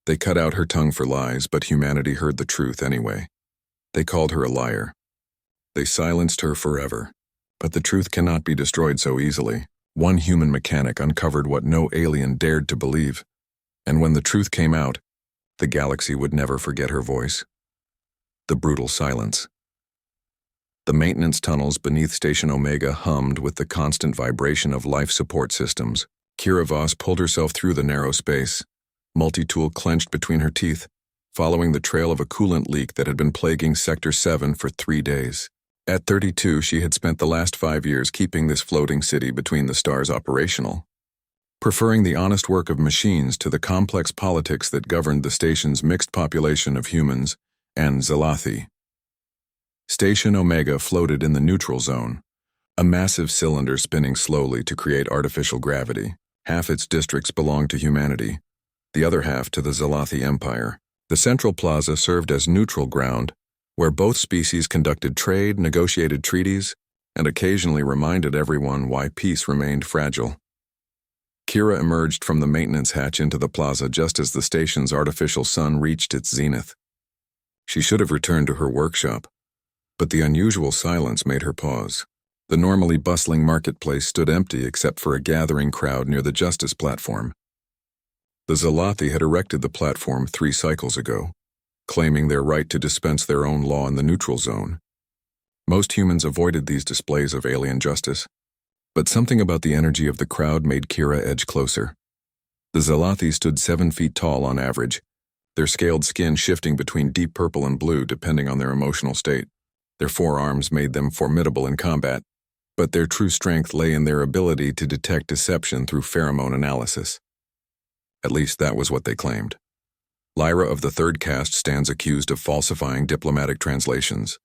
They cut out her tongue for lies, but humanity heard the truth anyway. They called her a liar. They silenced her forever. But the truth cannot be destroyed so easily. One human mechanic uncovered what no alien dared to believe. And when the truth came out, the galaxy would never forget her voice. The brutal silence. The maintenance tunnels beneath Station Omega hummed with the constant vibration of life support systems. Kira Voss pulled herself through the narrow space, multi-tool clenched between her teeth, following the trail of a coolant leak that had been plaguing Sector 7 for 3 days. At 32, she had spent the last 5 years keeping this floating city between the stars operational, preferring the honest work of machines to the complex politics that governed the station's mixed population of humans and Zalathi. Station Omega floated in the neutral zone, a massive cylinder spinning slowly to create artificial gravity. Half its districts belonged to humanity, the other half to the Zalathi Empire. The central plaza served as neutral ground, where both species conducted trade, negotiated treaties, and occasionally reminded everyone why peace remained fragile. Kira emerged from the maintenance hatch into the plaza just as the station's artificial sun reached its zenith. She should have returned to her workshop, but the unusual silence made her pause. The normally bustling marketplace stood empty except for a gathering crowd near the justice platform. The Zalathi had erected the platform 3 cycles ago, claiming their right to dispense their own law in the neutral zone. Most humans avoided these displays of alien justice, but something about the energy of the crowd made Kira edge closer. The Zalathi stood 7 feet tall on average, their scaled skin shifting between deep purple and blue depending on their emotional state. Their forearms made them formidable in combat, but their true strength lay in their ability to detect deception through pheromone analysis. At least that was what they claimed. Lyra of the third caste stands accused of falsifying diplomatic translations.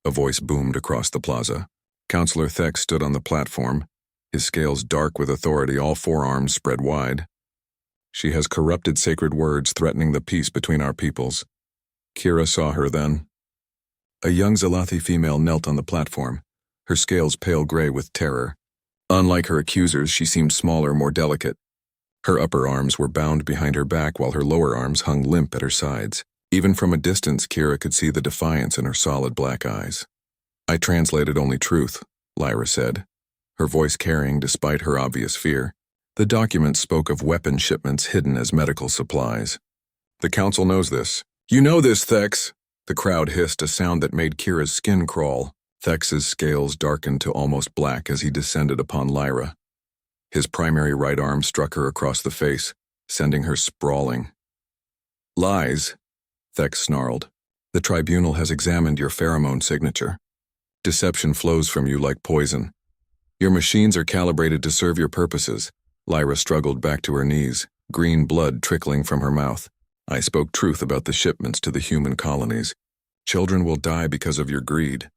A voice boomed across the plaza. Counselor Thex stood on the platform, his scales dark with authority, all forearms spread wide. She has corrupted sacred words threatening the peace between our peoples. Kira saw her then. A young Zalathi female knelt on the platform, her scales pale gray with terror. Unlike her accusers, she seemed smaller, more delicate. Her upper arms were bound behind her back while her lower arms hung limp at her sides. Even from a distance, Kira could see the defiance in her solid black eyes. I translated only truth, Lyra said, her voice carrying despite her obvious fear. The document spoke of weapon shipments hidden as medical supplies. The council knows this. You know this, Thex! The crowd hissed, a sound that made Kira's skin crawl. Thex's scales darkened to almost black as he descended upon Lyra. His primary right arm struck her across the face, sending her sprawling. Lies, Thex snarled. The tribunal has examined your pheromone signature. Deception flows from you like poison. Your machines are calibrated to serve your purposes. Lyra struggled back to her knees, green blood trickling from her mouth. I spoke truth about the shipments to the human colonies. Children will die because of your greed.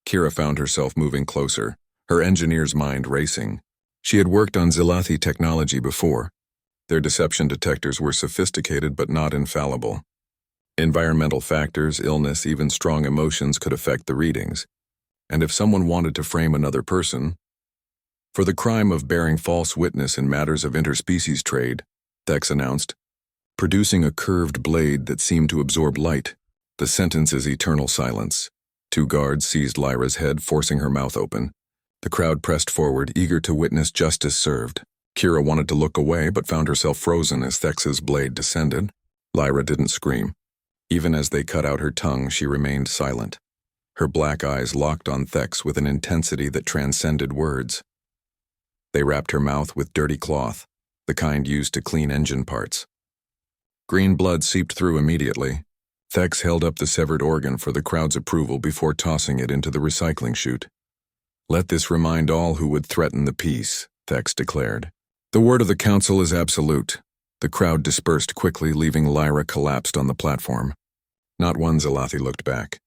Kira found herself moving closer, her engineer's mind racing. She had worked on Zalathi technology before. Their deception detectors were sophisticated but not infallible. Environmental factors, illness, even strong emotions could affect the readings. And if someone wanted to frame another person for the crime of bearing false witness in matters of interspecies trade, Thex announced, producing a curved blade that seemed to absorb light. The sentence is eternal silence. 2 guards seized Lyra's head, forcing her mouth open. The crowd pressed forward, eager to witness justice served. Kira wanted to look away, but found herself frozen as Thex's blade descended. Lyra didn't scream. Even as they cut out her tongue, she remained silent. Her black eyes locked on Thex with an intensity that transcended words. They wrapped her mouth with dirty cloth, the kind used to clean engine parts. Green blood seeped through immediately. Thex held up the severed organ for the crowd's approval before tossing it into the recycling chute. Let this remind all who would threaten the peace, Thex declared. The word of the council is absolute. The crowd dispersed quickly, leaving Lyra collapsed on the platform. Not one Zalathi looked back.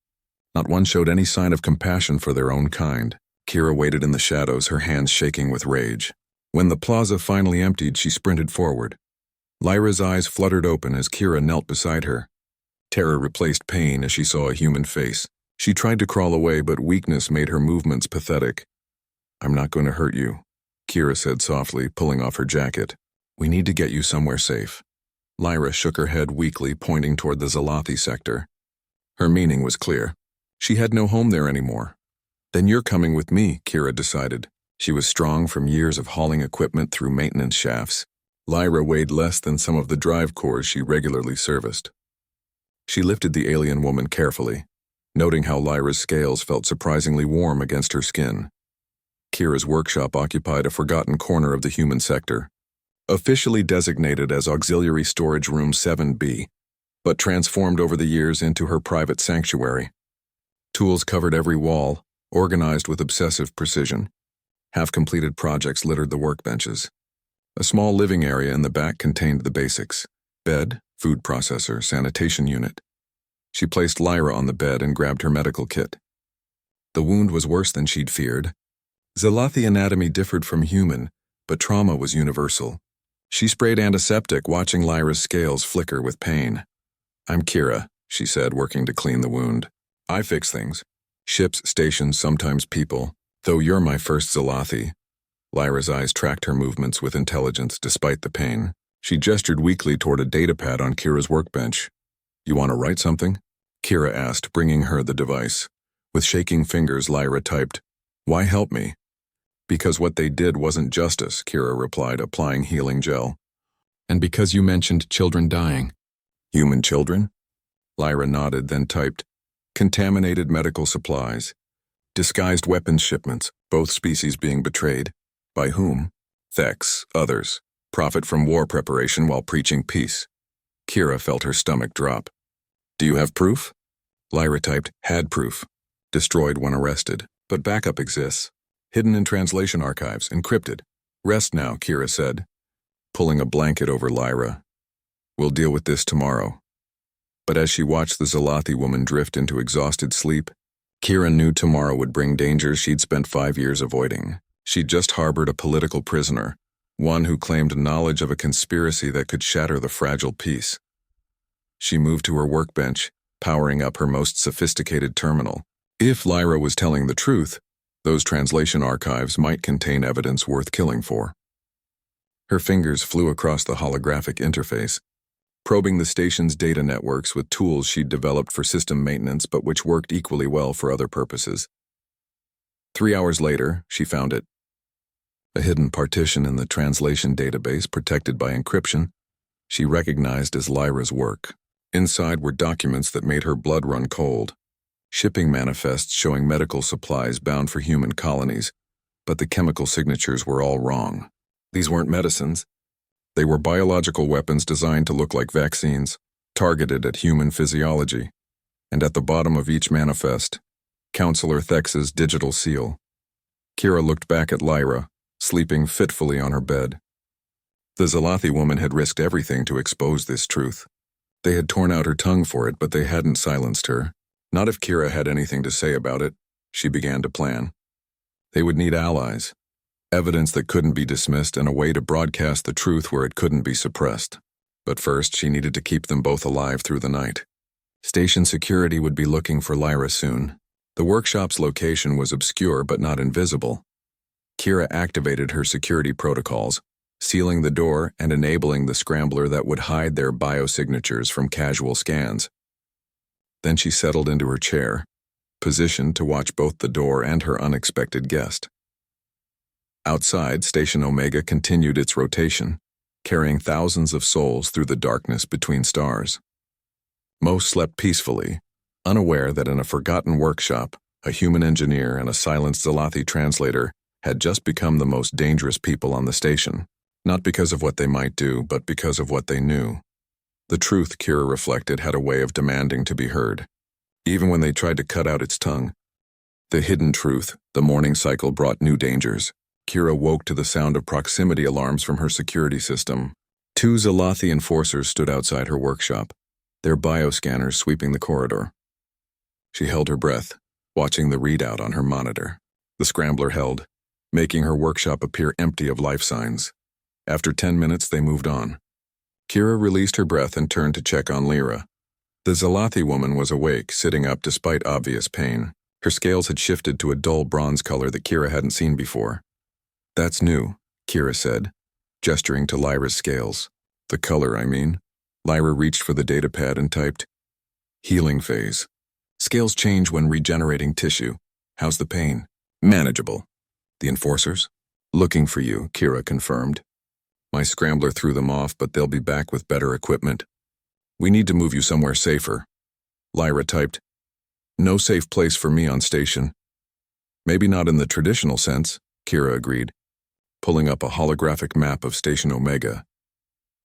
Not one showed any sign of compassion for their own kind. Kira waited in the shadows, her hands shaking with rage. When the plaza finally emptied, she sprinted forward. Lyra's eyes fluttered open as Kira knelt beside her. Terror replaced pain as she saw a human face. She tried to crawl away, but weakness made her movements pathetic. I'm not going to hurt you, Kira said softly, pulling off her jacket. We need to get you somewhere safe. Lyra shook her head weakly, pointing toward the Zalathi sector. Her meaning was clear. She had no home there anymore. Then you're coming with me, Kira decided. She was strong from years of hauling equipment through maintenance shafts. Lyra weighed less than some of the drive cores she regularly serviced. She lifted the alien woman carefully, noting how Lyra's scales felt surprisingly warm against her skin. Kira's workshop occupied a forgotten corner of the human sector, officially designated as Auxiliary Storage Room 7B, but transformed over the years into her private sanctuary. Tools covered every wall, organized with obsessive precision. Half-completed projects littered the workbenches. A small living area in the back contained the basics: bed, food processor, sanitation unit. She placed Lyra on the bed and grabbed her medical kit. The wound was worse than she'd feared. Zalathi anatomy differed from human, but trauma was universal. She sprayed antiseptic, watching Lyra's scales flicker with pain. "I'm Kira," she said, working to clean the wound. "I fix things. Ships, stations, sometimes people. Though you're my first Zalathi." Lyra's eyes tracked her movements with intelligence despite the pain. She gestured weakly toward a datapad on Kira's workbench. "You want to write something?" Kira asked, bringing her the device. With shaking fingers, Lyra typed, "Why help me?" "Because what they did wasn't justice," Kira replied, applying healing gel. "And because you mentioned children dying." "Human children?" Lyra nodded, then typed, "Contaminated medical supplies. Disguised weapons shipments, both species being betrayed. By whom? Thex, others. Profit from war preparation while preaching peace." Kira felt her stomach drop. "Do you have proof?" Lyra typed, "Had proof. Destroyed when arrested. But backup exists. Hidden in translation archives, encrypted. Rest now," Kira said, pulling a blanket over Lyra. "We'll deal with this tomorrow." But as she watched the Zalathi woman drift into exhausted sleep, Kira knew tomorrow would bring dangers she'd spent 5 years avoiding. She'd just harbored a political prisoner, one who claimed knowledge of a conspiracy that could shatter the fragile peace. She moved to her workbench, powering up her most sophisticated terminal. If Lyra was telling the truth, those translation archives might contain evidence worth killing for. Her fingers flew across the holographic interface, probing the station's data networks with tools she'd developed for system maintenance but which worked equally well for other purposes. 3 hours later, she found it. A hidden partition in the translation database protected by encryption she recognized as Lyra's work. Inside were documents that made her blood run cold. Shipping manifests showing medical supplies bound for human colonies, but the chemical signatures were all wrong. These weren't medicines. They were biological weapons designed to look like vaccines, targeted at human physiology. And at the bottom of each manifest, Counselor Thex's digital seal. Kira looked back at Lyra, sleeping fitfully on her bed. The Zalathi woman had risked everything to expose this truth. They had torn out her tongue for it, but they hadn't silenced her. Not if Kira had anything to say about it, she began to plan. They would need allies, evidence that couldn't be dismissed, and a way to broadcast the truth where it couldn't be suppressed. But first, she needed to keep them both alive through the night. Station security would be looking for Lyra soon. The workshop's location was obscure but not invisible. Kira activated her security protocols, sealing the door and enabling the scrambler that would hide their biosignatures from casual scans. Then she settled into her chair, positioned to watch both the door and her unexpected guest. Outside, Station Omega continued its rotation, carrying thousands of souls through the darkness between stars. Most slept peacefully, unaware that in a forgotten workshop, a human engineer and a silenced Zalathi translator had just become the most dangerous people on the station, not because of what they might do, but because of what they knew. The truth, Kira reflected, had a way of demanding to be heard, even when they tried to cut out its tongue. The hidden truth, the morning cycle, brought new dangers. Kira woke to the sound of proximity alarms from her security system. 2 Zalathi enforcers stood outside her workshop, their bioscanners sweeping the corridor. She held her breath, watching the readout on her monitor. The scrambler held, making her workshop appear empty of life signs. After 10 minutes, they moved on. Kira released her breath and turned to check on Lyra. The Zalathi woman was awake, sitting up despite obvious pain. Her scales had shifted to a dull bronze color that Kira hadn't seen before. "That's new," Kira said, gesturing to Lyra's scales. "The color, I mean." Lyra reached for the datapad and typed, healing phase. Scales change when regenerating tissue. How's the pain? Manageable. The enforcers? Looking for you, Kira confirmed. My scrambler threw them off, but they'll be back with better equipment. We need to move you somewhere safer. Lyra typed, no safe place for me on station. Maybe not in the traditional sense, Kira agreed, pulling up a holographic map of Station Omega.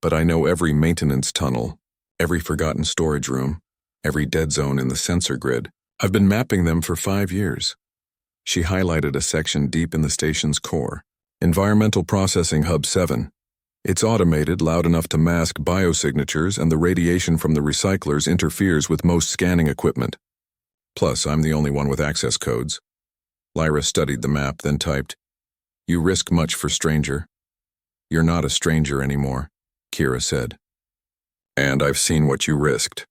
But I know every maintenance tunnel, every forgotten storage room, every dead zone in the sensor grid. I've been mapping them for 5 years. She highlighted a section deep in the station's core. Environmental Processing Hub 7. It's automated, loud enough to mask biosignatures, and the radiation from the recyclers interferes with most scanning equipment. Plus, I'm the only one with access codes. Lyra studied the map, then typed, you risk much for stranger. You're not a stranger anymore, Kira said. And I've seen what you risked.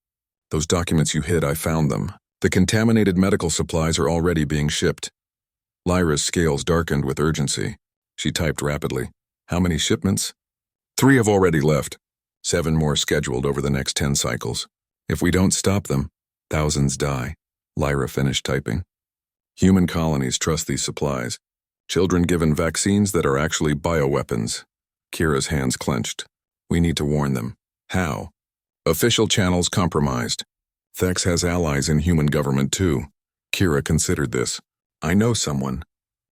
Those documents you hid, I found them. The contaminated medical supplies are already being shipped. Lyra's scales darkened with urgency. She typed rapidly. How many shipments? 3 have already left. 7 more scheduled over the next 10 cycles. If we don't stop them, thousands die. Lyra finished typing. Human colonies trust these supplies. Children given vaccines that are actually bioweapons. Kira's hands clenched. We need to warn them. How? Official channels compromised. Thex has allies in human government too. Kira considered this. I know someone.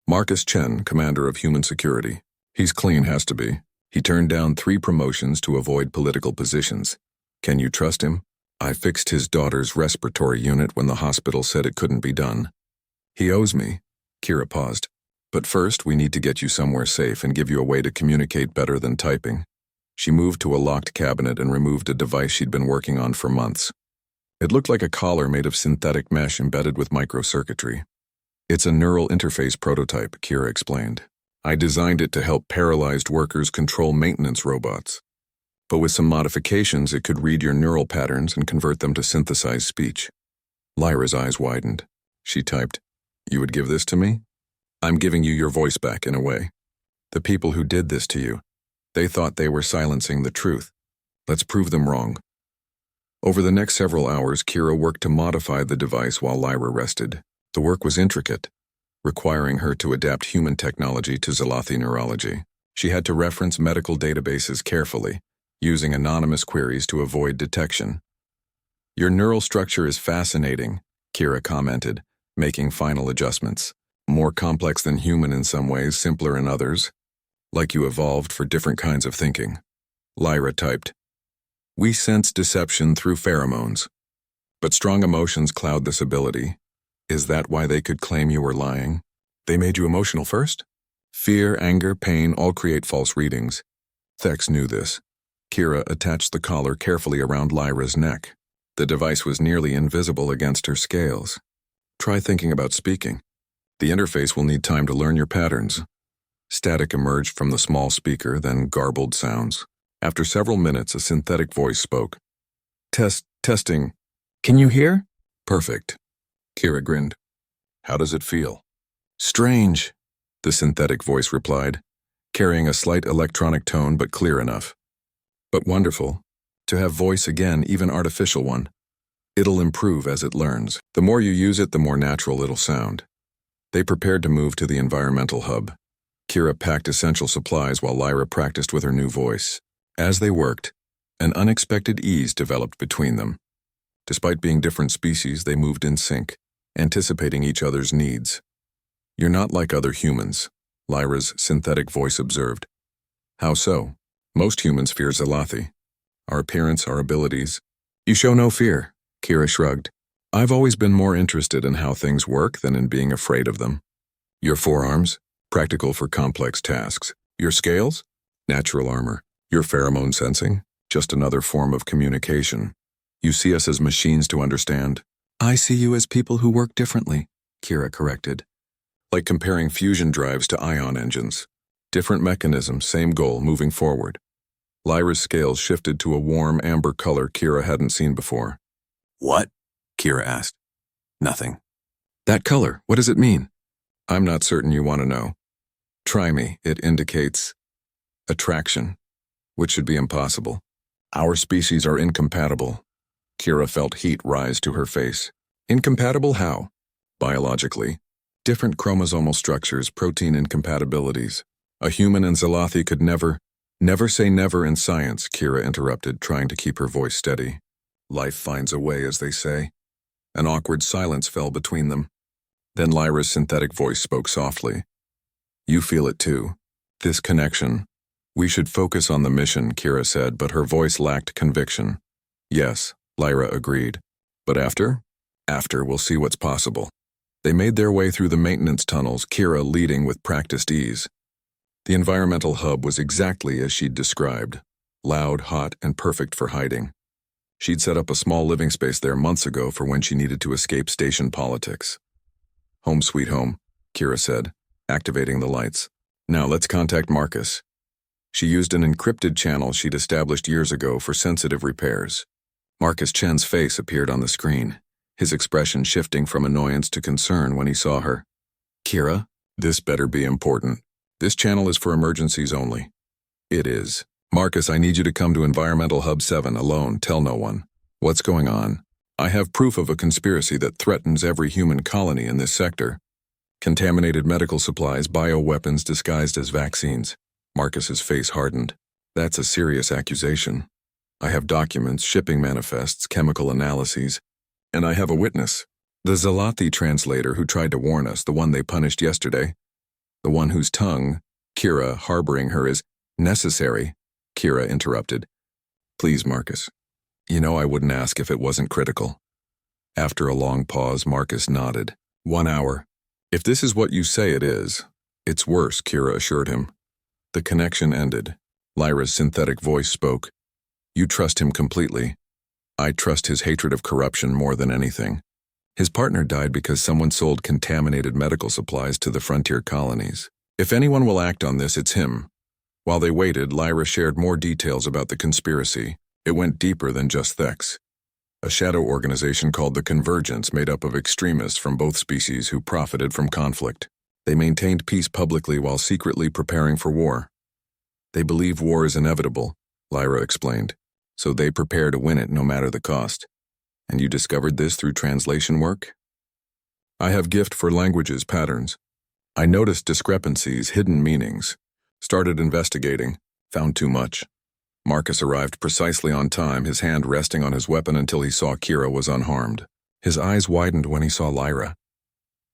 Marcus Chen, commander of human security. He's clean, has to be. He turned down 3 promotions to avoid political positions. Can you trust him? I fixed his daughter's respiratory unit when the hospital said it couldn't be done. He owes me. Kira paused. But first, we need to get you somewhere safe and give you a way to communicate better than typing. She moved to a locked cabinet and removed a device she'd been working on for months. It looked like a collar made of synthetic mesh embedded with microcircuitry. It's a neural interface prototype, Kira explained. I designed it to help paralyzed workers control maintenance robots. But with some modifications, it could read your neural patterns and convert them to synthesized speech. Lyra's eyes widened. She typed, you would give this to me? I'm giving you your voice back in a way. The people who did this to you, they thought they were silencing the truth. Let's prove them wrong. Over the next several hours, Kira worked to modify the device while Lyra rested. The work was intricate, requiring her to adapt human technology to Zalathi neurology. She had to reference medical databases carefully, using anonymous queries to avoid detection. Your neural structure is fascinating, Kira commented, making final adjustments. More complex than human in some ways, simpler in others. Like you evolved for different kinds of thinking. Lyra typed, we sense deception through pheromones. But strong emotions cloud this ability. Is that why they could claim you were lying? They made you emotional first? Fear, anger, pain all create false readings. Thex knew this. Kira attached the collar carefully around Lyra's neck. The device was nearly invisible against her scales. Try thinking about speaking. The interface will need time to learn your patterns. Static emerged from the small speaker, then garbled sounds. After several minutes, a synthetic voice spoke. Testing. Can you hear? Perfect. Kira grinned. How does it feel? Strange, the synthetic voice replied, carrying a slight electronic tone but clear enough. But wonderful. To have voice again, even artificial one. It'll improve as it learns. The more you use it, the more natural it'll sound. They prepared to move to the environmental hub. Kira packed essential supplies while Lyra practiced with her new voice. As they worked, an unexpected ease developed between them. Despite being different species, they moved in sync, anticipating each other's needs. You're not like other humans, Lyra's synthetic voice observed. How so? Most humans fear Zalathi. Our appearance, our abilities. You show no fear, Kira shrugged. I've always been more interested in how things work than in being afraid of them. Your forearms? Practical for complex tasks. Your scales? Natural armor. Your pheromone sensing? Just another form of communication. You see us as machines to understand. I see you as people who work differently, Kira corrected. Like comparing fusion drives to ion engines. Different mechanism, same goal, moving forward. Lyra's scales shifted to a warm amber color Kira hadn't seen before. What? Kira asked. Nothing. That color, what does it mean? I'm not certain you want to know. Try me, it indicates attraction, which should be impossible. Our species are incompatible. Kira felt heat rise to her face. Incompatible how? Biologically. Different chromosomal structures, protein incompatibilities. A human and Zalathi could never say never in science, Kira interrupted, trying to keep her voice steady. Life finds a way, as they say. An awkward silence fell between them. Then Lyra's synthetic voice spoke softly. You feel it too. This connection. We should focus on the mission, Kira said, but her voice lacked conviction. Yes, Lyra agreed. But after? After, we'll see what's possible. They made their way through the maintenance tunnels, Kira leading with practiced ease. The environmental hub was exactly as she'd described. Loud, hot, and perfect for hiding. She'd set up a small living space there months ago for when she needed to escape station politics. Home sweet home, Kira said, activating the lights. Now let's contact Marcus. She used an encrypted channel she'd established years ago for sensitive repairs. Marcus Chen's face appeared on the screen, his expression shifting from annoyance to concern when he saw her. Kira, this better be important. This channel is for emergencies only. It is. Marcus, I need you to come to Environmental Hub 7 alone. Tell no one. What's going on? I have proof of a conspiracy that threatens every human colony in this sector. Contaminated medical supplies, bioweapons disguised as vaccines. Marcus's face hardened. That's a serious accusation. I have documents, shipping manifests, chemical analyses, and I have a witness. The Zalathi translator who tried to warn us, the one they punished yesterday. The one whose tongue, Kira harboring her, is necessary, Kira interrupted. Please, Marcus. You know I wouldn't ask if it wasn't critical. After a long pause, Marcus nodded. 1 hour. If this is what you say it is, it's worse, Kira assured him. The connection ended. Lyra's synthetic voice spoke. You trust him completely. I trust his hatred of corruption more than anything. His partner died because someone sold contaminated medical supplies to the frontier colonies. If anyone will act on this, it's him. While they waited, Lyra shared more details about the conspiracy. It went deeper than just Thex. A shadow organization called the Convergence made up of extremists from both species who profited from conflict. They maintained peace publicly while secretly preparing for war. They believe war is inevitable, Lyra explained, so they prepare to win it no matter the cost. And you discovered this through translation work? I have gift for languages patterns. I noticed discrepancies, hidden meanings. Started investigating, found too much. Marcus arrived precisely on time, his hand resting on his weapon until he saw Kira was unharmed. His eyes widened when he saw Lyra.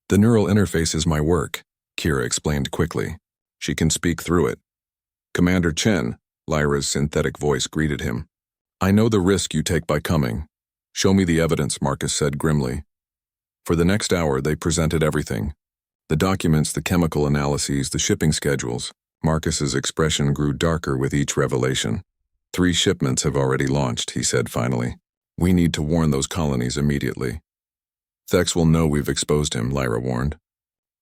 The neural interface is my work, Kira explained quickly. She can speak through it. Commander Chen, Lyra's synthetic voice greeted him. I know the risk you take by coming. Show me the evidence, Marcus said grimly. For the next hour, they presented everything. The documents, the chemical analyses, the shipping schedules. Marcus's expression grew darker with each revelation. 3 shipments have already launched, he said finally. We need to warn those colonies immediately. Thex will know we've exposed him, Lyra warned.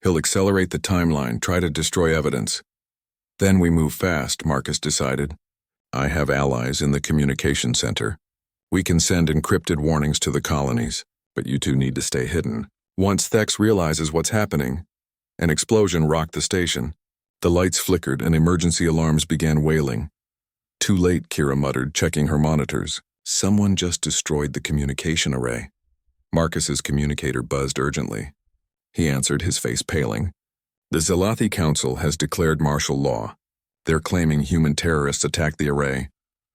He'll accelerate the timeline, try to destroy evidence. Then we move fast, Marcus decided. I have allies in the communication center. We can send encrypted warnings to the colonies, but you two need to stay hidden. Once Thex realizes what's happening, an explosion rocked the station. The lights flickered and emergency alarms began wailing. Too late, Kira muttered, checking her monitors. Someone just destroyed the communication array. Marcus's communicator buzzed urgently. He answered, his face paling. The Zalathi Council has declared martial law. They're claiming human terrorists attacked the array.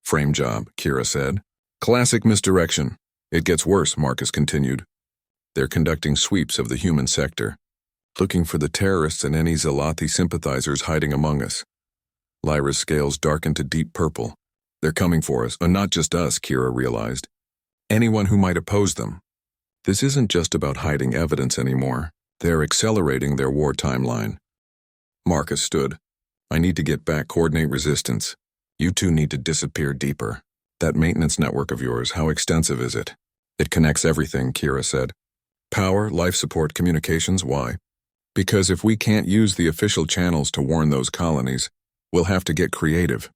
Frame job, Kira said. Classic misdirection. It gets worse, Marcus continued. They're conducting sweeps of the human sector, looking for the terrorists and any Zalathi sympathizers hiding among us. Lyra's scales darkened to deep purple. They're coming for us, and not just us, Kira realized. Anyone who might oppose them. This isn't just about hiding evidence anymore. They're accelerating their war timeline. Marcus stood. I need to get back, coordinate resistance. You two need to disappear deeper. That maintenance network of yours, how extensive is it? It connects everything, Kira said. Power, life support, communications, why? Because if we can't use the official channels to warn those colonies, we'll have to get creative.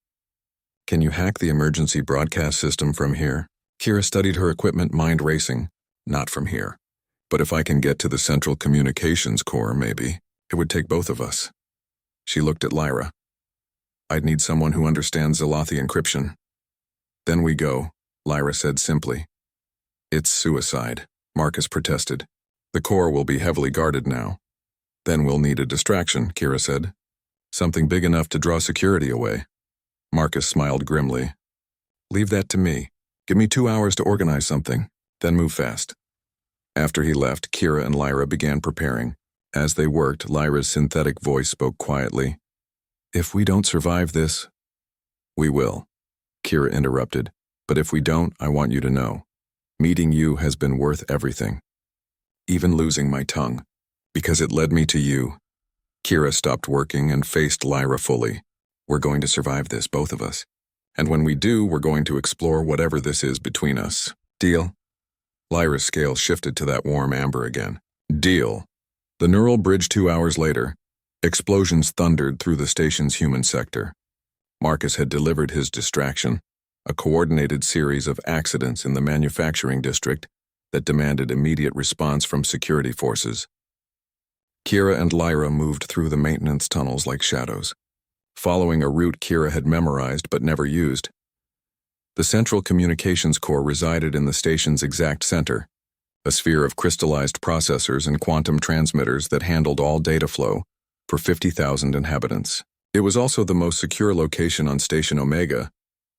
Can you hack the emergency broadcast system from here? Kira studied her equipment, mind racing. Not from here. But if I can get to the central communications core, maybe. It would take both of us. She looked at Lyra. I'd need someone who understands Zalathi encryption. Then we go, Lyra said simply. It's suicide, Marcus protested. The core will be heavily guarded now. Then we'll need a distraction, Kira said. Something big enough to draw security away. Marcus smiled grimly. Leave that to me. Give me 2 hours to organize something, then move fast. After he left, Kira and Lyra began preparing. As they worked, Lyra's synthetic voice spoke quietly. If we don't survive this, we will, Kira interrupted. But if we don't, I want you to know. Meeting you has been worth everything. Even losing my tongue. Because it led me to you. Kira stopped working and faced Lyra fully. We're going to survive this, both of us. And when we do, we're going to explore whatever this is between us. Deal? Lyra's scale shifted to that warm amber again. Deal. The neural bridge 2 hours later. Explosions thundered through the station's human sector. Marcus had delivered his distraction, a coordinated series of accidents in the manufacturing district that demanded immediate response from security forces. Kira and Lyra moved through the maintenance tunnels like shadows, following a route Kira had memorized but never used. The central communications core resided in the station's exact center, a sphere of crystallized processors and quantum transmitters that handled all data flow for 50,000 inhabitants. It was also the most secure location on Station Omega,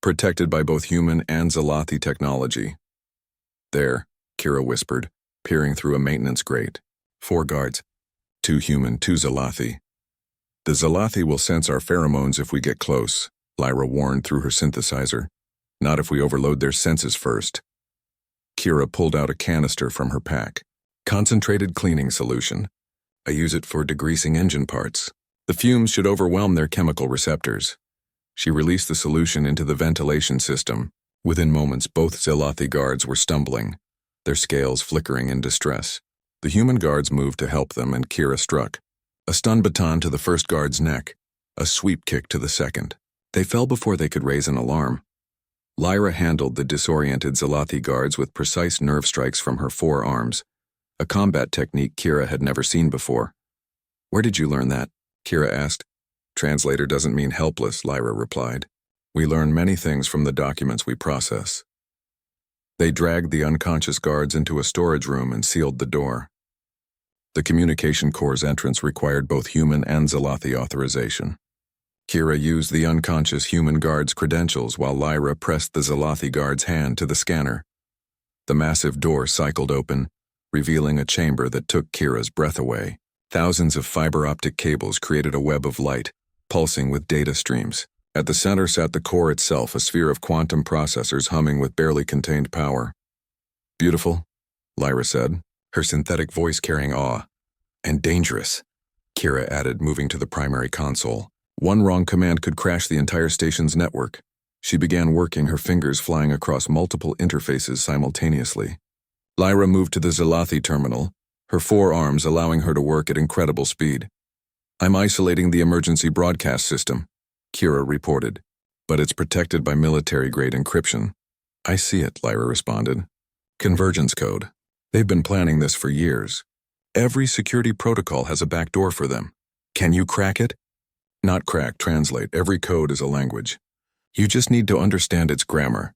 protected by both human and Zalathi technology. There, Kira whispered, peering through a maintenance grate. 4 guards. 2 human, 2 Zalathi. The Zalathi will sense our pheromones if we get close, Lyra warned through her synthesizer. Not if we overload their senses first. Kira pulled out a canister from her pack. Concentrated cleaning solution. I use it for degreasing engine parts. The fumes should overwhelm their chemical receptors. She released the solution into the ventilation system. Within moments, both Zalathi guards were stumbling, their scales flickering in distress. The human guards moved to help them, and Kira struck. A stun baton to the first guard's neck, a sweep kick to the second. They fell before they could raise an alarm. Lyra handled the disoriented Zalathi guards with precise nerve strikes from her 4 arms, a combat technique Kira had never seen before. Where did you learn that? Kira asked. Translator doesn't mean helpless, Lyra replied. We learn many things from the documents we process. They dragged the unconscious guards into a storage room and sealed the door. The communication core's entrance required both human and Zalathi authorization. Kira used the unconscious human guard's credentials while Lyra pressed the Zalathi guard's hand to the scanner. The massive door cycled open, revealing a chamber that took Kira's breath away. Thousands of fiber optic cables created a web of light, pulsing with data streams. At the center sat the core itself, a sphere of quantum processors humming with barely contained power. Beautiful, Lyra said, her synthetic voice carrying awe. And dangerous, Kira added, moving to the primary console. One wrong command could crash the entire station's network. She began working, her fingers flying across multiple interfaces simultaneously. Lyra moved to the Zalathi terminal, her 4 arms allowing her to work at incredible speed. I'm isolating the emergency broadcast system, Kira reported, but it's protected by military-grade encryption. I see it, Lyra responded. Convergence code. They've been planning this for years. Every security protocol has a backdoor for them. Can you crack it? Not crack, translate. Every code is a language. You just need to understand its grammar.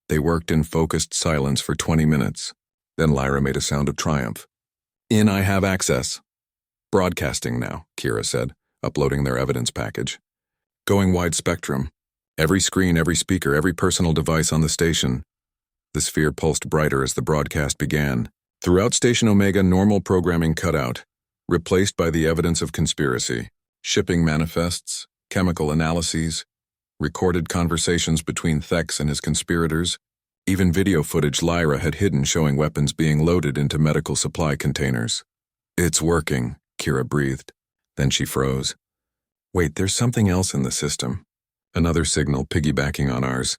They worked in focused silence for 20 minutes. Then Lyra made a sound of triumph. I have access. Broadcasting now, Kira said, uploading their evidence package. Going wide spectrum. Every screen, every speaker, every personal device on the station. The sphere pulsed brighter as the broadcast began. Throughout Station Omega, normal programming cut out, replaced by the evidence of conspiracy. Shipping manifests, chemical analyses, recorded conversations between Thex and his conspirators, even video footage Lyra had hidden showing weapons being loaded into medical supply containers. It's working, Kira breathed. Then she froze. Wait, there's something else in the system. Another signal piggybacking on ours.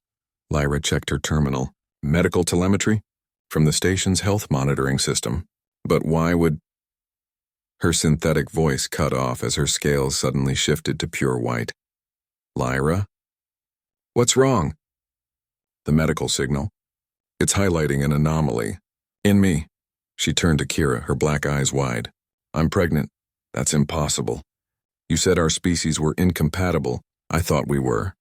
Lyra checked her terminal. Medical telemetry? From the station's health monitoring system. But why would... Her synthetic voice cut off as her scales suddenly shifted to pure white. Lyra? What's wrong? The medical signal. It's highlighting an anomaly. In me. She turned to Kira, her black eyes wide. I'm pregnant. That's impossible. You said our species were incompatible. I thought we were.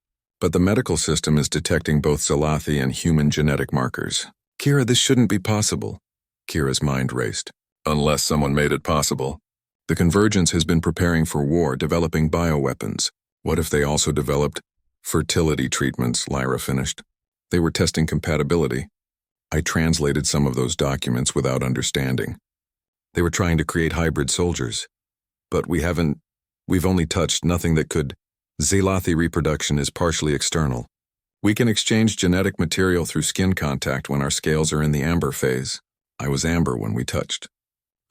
But the medical system is detecting both Zalathi and human genetic markers. Kira, this shouldn't be possible. Kira's mind raced. Unless someone made it possible. The Convergence has been preparing for war, developing bioweapons. What if they also developed fertility treatments? Lyra finished. They were testing compatibility. I translated some of those documents without understanding. They were trying to create hybrid soldiers. But we've only touched nothing that could. Zalathi reproduction is partially external. We can exchange genetic material through skin contact when our scales are in the amber phase. I was amber when we touched.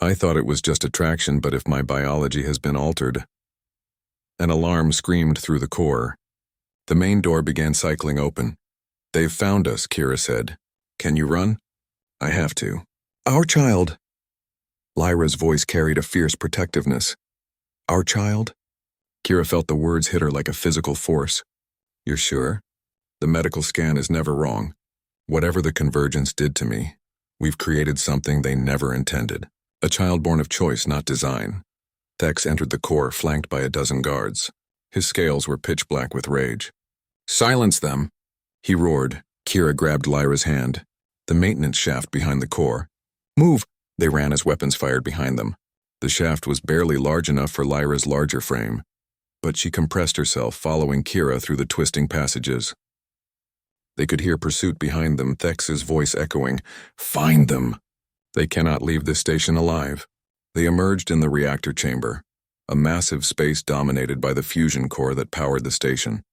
I thought it was just attraction, but if my biology has been altered. An alarm screamed through the core. The main door began cycling open. They've found us, Kira said. Can you run? I have to. Our child. Lyra's voice carried a fierce protectiveness. Our child? Kira felt the words hit her like a physical force. You're sure? The medical scan is never wrong. Whatever the Convergence did to me, we've created something they never intended. A child born of choice, not design. Thex entered the core, flanked by a dozen guards. His scales were pitch black with rage. Silence them! He roared. Kira grabbed Lyra's hand. The maintenance shaft behind the core. Move! They ran as weapons fired behind them. The shaft was barely large enough for Lyra's larger frame, but she compressed herself, following Kira through the twisting passages. They could hear pursuit behind them, Thex's voice echoing, Find them! They cannot leave this station alive. They emerged in the reactor chamber, a massive space dominated by the fusion core that powered the station.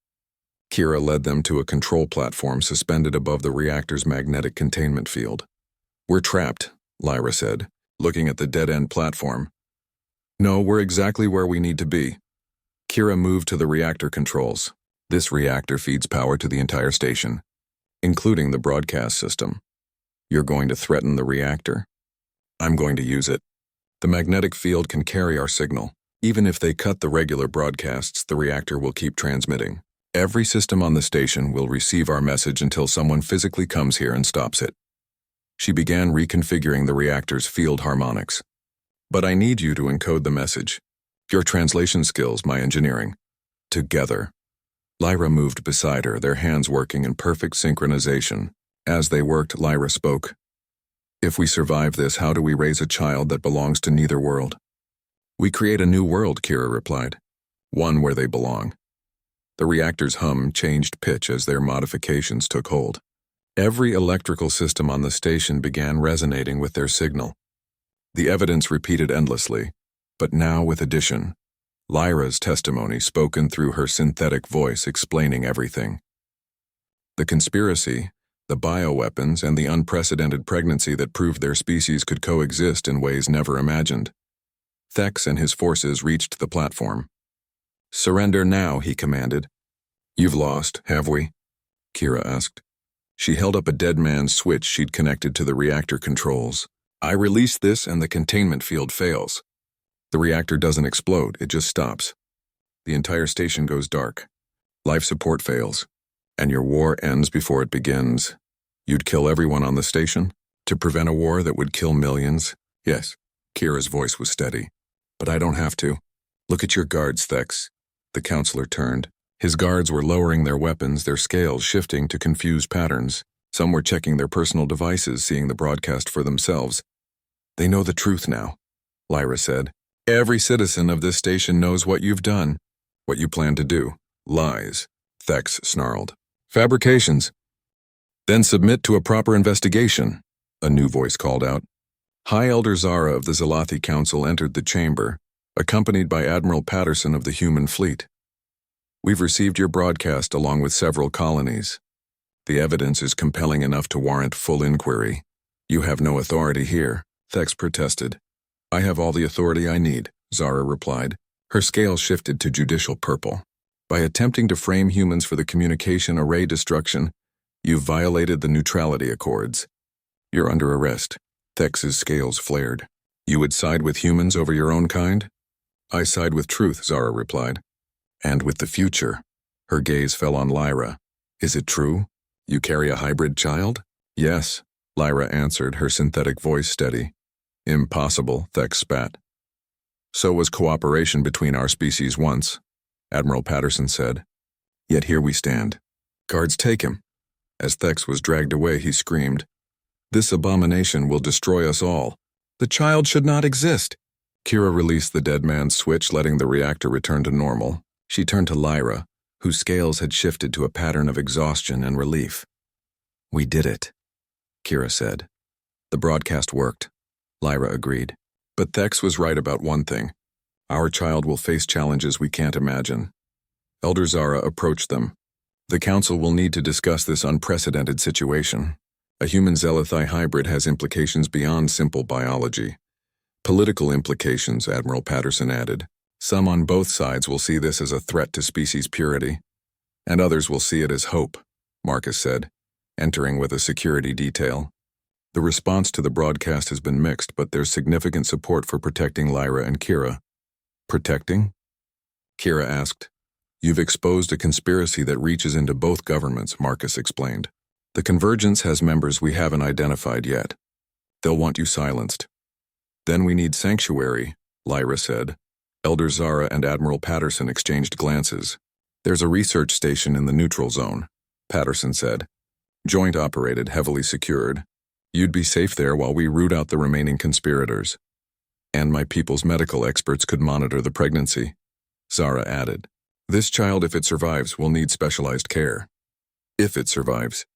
Kira led them to a control platform suspended above the reactor's magnetic containment field. We're trapped, Lyra said, looking at the dead-end platform. No, we're exactly where we need to be. Kira moved to the reactor controls. This reactor feeds power to the entire station, including the broadcast system. You're going to threaten the reactor? I'm going to use it. The magnetic field can carry our signal. Even if they cut the regular broadcasts, the reactor will keep transmitting. Every system on the station will receive our message until someone physically comes here and stops it. She began reconfiguring the reactor's field harmonics. But I need you to encode the message. Your translation skills, my engineering. Together. Lyra moved beside her, their hands working in perfect synchronization. As they worked, Lyra spoke. If we survive this, how do we raise a child that belongs to neither world? We create a new world, Kira replied. One where they belong. The reactor's hum changed pitch as their modifications took hold. Every electrical system on the station began resonating with their signal. The evidence repeated endlessly, but now with addition. Lyra's testimony spoken through her synthetic voice explaining everything. The conspiracy, the bioweapons, and the unprecedented pregnancy that proved their species could coexist in ways never imagined. Thex and his forces reached the platform. Surrender now, he commanded. You've lost, have we? Kira asked. She held up a dead man's switch she'd connected to the reactor controls. I release this and the containment field fails. The reactor doesn't explode, it just stops. The entire station goes dark. Life support fails. And your war ends before it begins. You'd kill everyone on the station? To prevent a war that would kill millions? Yes. Kira's voice was steady. But I don't have to. Look at your guards, Thex. The counselor turned. His guards were lowering their weapons, their scales shifting to confused patterns. Some were checking their personal devices, seeing the broadcast for themselves. They know the truth now, Lyra said. Every citizen of this station knows what you've done. What you plan to do. Lies, Thex snarled. Fabrications. Then submit to a proper investigation, a new voice called out. High Elder Zara of the Zalathi Council entered the chamber, accompanied by Admiral Patterson of the Human Fleet. We've received your broadcast along with several colonies. The evidence is compelling enough to warrant full inquiry. You have no authority here, Thex protested. I have all the authority I need, Zara replied. Her scale shifted to judicial purple. By attempting to frame humans for the communication array destruction, you've violated the neutrality accords. You're under arrest. Thex's scales flared. You would side with humans over your own kind? I side with truth, Zara replied. And with the future. Her gaze fell on Lyra. Is it true? You carry a hybrid child? Yes, Lyra answered, her synthetic voice steady. Impossible, Thex spat. So was cooperation between our species once, Admiral Patterson said. Yet here we stand, Guards, take him. As Thex was dragged away, he screamed, "This abomination will destroy us all. The child should not exist." Kira released the dead man's switch, letting the reactor return to normal. She turned to Lyra, whose scales had shifted to a pattern of exhaustion and relief. "We did it," Kira said. "The broadcast worked," Lyra agreed. But Thex was right about one thing. Our child will face challenges we can't imagine. Elder Zara approached them. "The Council will need to discuss this unprecedented situation. A human Zelathi hybrid has implications beyond simple biology. Political implications," Admiral Patterson added. "Some on both sides will see this as a threat to species purity, and others will see it as hope," Marcus said, entering with a security detail. "The response to the broadcast has been mixed, but there's significant support for protecting Lyra and Kira." "Protecting?" Kira asked. "You've exposed a conspiracy that reaches into both governments," Marcus explained. "The Convergence has members we haven't identified yet. They'll want you silenced." "Then we need sanctuary," Lyra said. Elder Zara and Admiral Patterson exchanged glances. "There's a research station in the neutral zone," Patterson said. "Joint operated, heavily secured. You'd be safe there while we root out the remaining conspirators. And my people's medical experts could monitor the pregnancy," Zara added. "This child, if it survives, will need specialized care." "If it survives."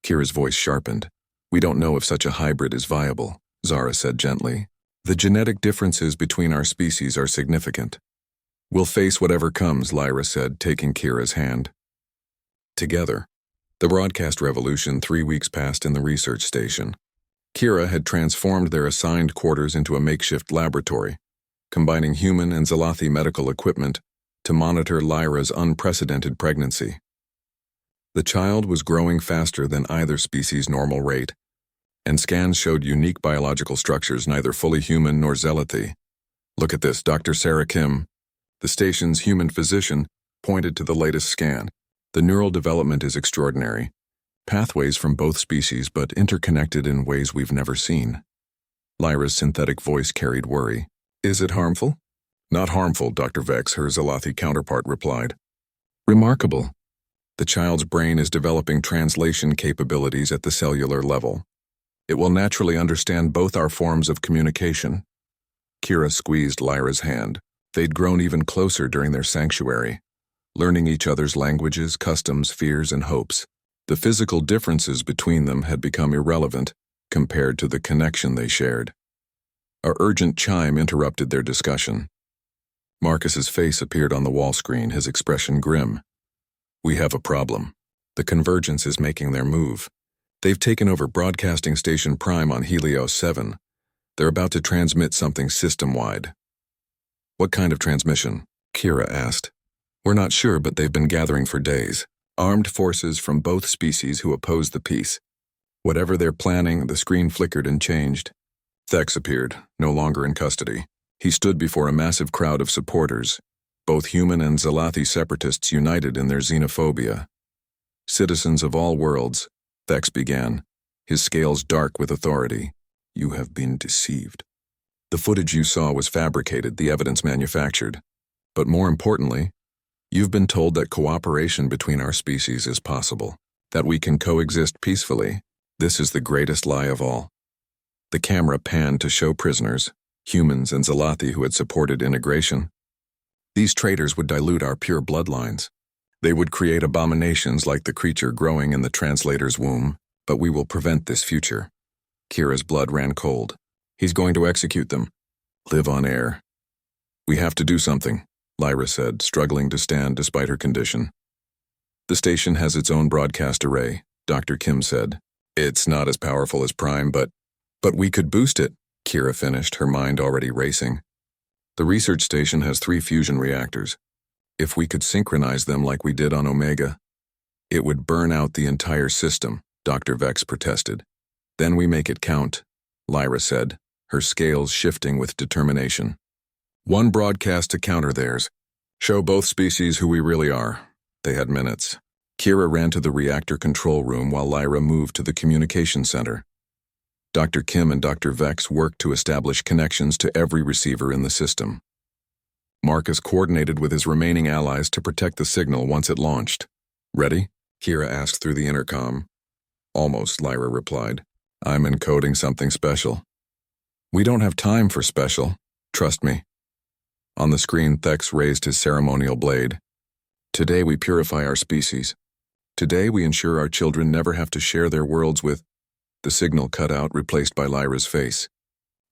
Kira's voice sharpened. "We don't know if such a hybrid is viable," Zara said gently. "The genetic differences between our species are significant." "We'll face whatever comes," Lyra said, taking Kira's hand. Together. The broadcast revolution 3 weeks passed in the research station. Kira had transformed their assigned quarters into a makeshift laboratory, combining human and Zelathi medical equipment to monitor Lyra's unprecedented pregnancy. The child was growing faster than either species' normal rate, and scans showed unique biological structures neither fully human nor Zelathi. "Look at this," Dr. Sarah Kim, the station's human physician, pointed to the latest scan. "The neural development is extraordinary. Pathways from both species, but interconnected in ways we've never seen." Lyra's synthetic voice carried worry. "Is it harmful?" "Not harmful," Dr. Vex, her Zelathi counterpart, replied. "Remarkable. The child's brain is developing translation capabilities at the cellular level. It will naturally understand both our forms of communication." Kira squeezed Lyra's hand. They'd grown even closer during their sanctuary, learning each other's languages, customs, fears, and hopes. The physical differences between them had become irrelevant compared to the connection they shared. A urgent chime interrupted their discussion. Marcus's face appeared on the wall screen, his expression grim. "We have a problem. The Convergence is making their move. They've taken over Broadcasting Station Prime on Helios 7. They're about to transmit something system-wide." "What kind of transmission?" Kira asked. "We're not sure, but they've been gathering for days. Armed forces from both species who oppose the peace. Whatever they're planning," the screen flickered and changed. Thex appeared, no longer in custody. He stood before a massive crowd of supporters, both human and Zelathi separatists united in their xenophobia. "Citizens of all worlds," Thex began, his scales dark with authority, "you have been deceived. The footage you saw was fabricated, the evidence manufactured. But more importantly, you've been told that cooperation between our species is possible, that we can coexist peacefully. This is the greatest lie of all." The camera panned to show prisoners, humans and Zelathi who had supported integration. "These traitors would dilute our pure bloodlines. They would create abominations like the creature growing in the translator's womb, but we will prevent this future." Kira's blood ran cold. "He's going to execute them. Live on air." "We have to do something," Lyra said, struggling to stand despite her condition. "The station has its own broadcast array," Dr. Kim said. "It's not as powerful as Prime, but we could boost it," Kira finished, her mind already racing. "The research station has 3 fusion reactors. If we could synchronize them like we did on Omega, it would burn out the entire system," Dr. Vex protested. "Then we make it count," Lyra said, her scales shifting with determination. "One broadcast to counter theirs. Show both species who we really are." They had minutes. Kira ran to the reactor control room while Lyra moved to the communication center. Dr. Kim and Dr. Vex worked to establish connections to every receiver in the system. Marcus coordinated with his remaining allies to protect the signal once it launched. "Ready?" Kira asked through the intercom. Almost, Lyra replied. I'm encoding something special. We don't have time for special. Trust me. On the screen, Thex raised his ceremonial blade. Today we purify our species. Today we ensure our children never have to share their worlds with... The signal cut out, replaced by Lyra's face.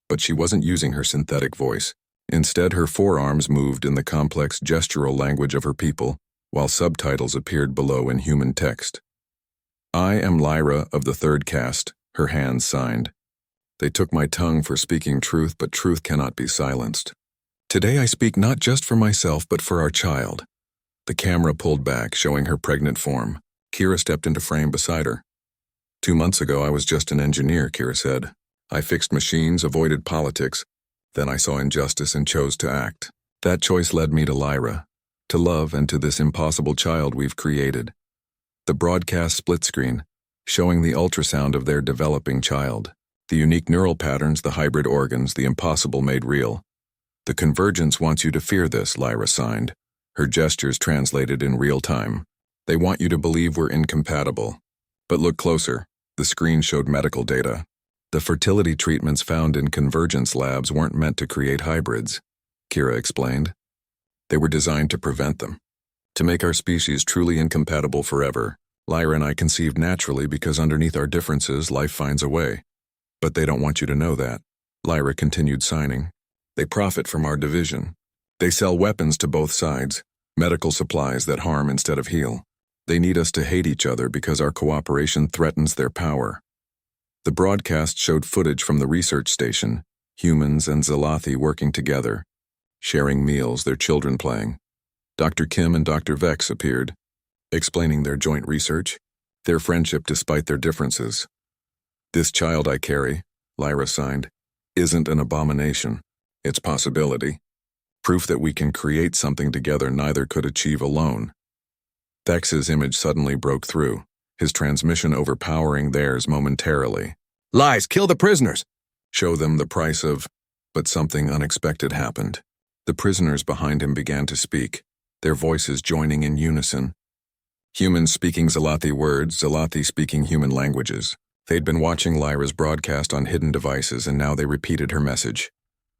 But she wasn't using her synthetic voice. Instead, her forearms moved in the complex gestural language of her people, while subtitles appeared below in human text. I am Lyra of the third caste, her hands signed. They took my tongue for speaking truth, but truth cannot be silenced. Today I speak not just for myself, but for our child. The camera pulled back, showing her pregnant form. Kira stepped into frame beside her. 2 months ago, I was just an engineer, Kira said. I fixed machines, avoided politics. Then I saw injustice and chose to act. That choice led me to Lyra, to love, and to this impossible child we've created. The broadcast split screen, showing the ultrasound of their developing child. The unique neural patterns, the hybrid organs, the impossible made real. The convergence wants you to fear this, Lyra signed. Her gestures translated in real time. They want you to believe we're incompatible. But look closer. The screen showed medical data. The fertility treatments found in convergence labs weren't meant to create hybrids, Kira explained. They were designed to prevent them. To make our species truly incompatible forever. Lyra and I conceived naturally because underneath our differences, life finds a way. But they don't want you to know that. Lyra continued signing. They profit from our division. They sell weapons to both sides, medical supplies that harm instead of heal. They need us to hate each other because our cooperation threatens their power. The broadcast showed footage from the research station, humans and Zalathi working together, sharing meals, their children playing. Dr. Kim and Dr. Vex appeared, explaining their joint research, their friendship despite their differences. This child I carry, Lyra signed, isn't an abomination. It's possibility. Proof that we can create something together neither could achieve alone. Thex's image suddenly broke through, his transmission overpowering theirs momentarily. Lies, kill the prisoners! Show them the price of... But something unexpected happened. The prisoners behind him began to speak, their voices joining in unison. Humans speaking Zalathi words, Zalathi speaking human languages. They'd been watching Lyra's broadcast on hidden devices, and now they repeated her message.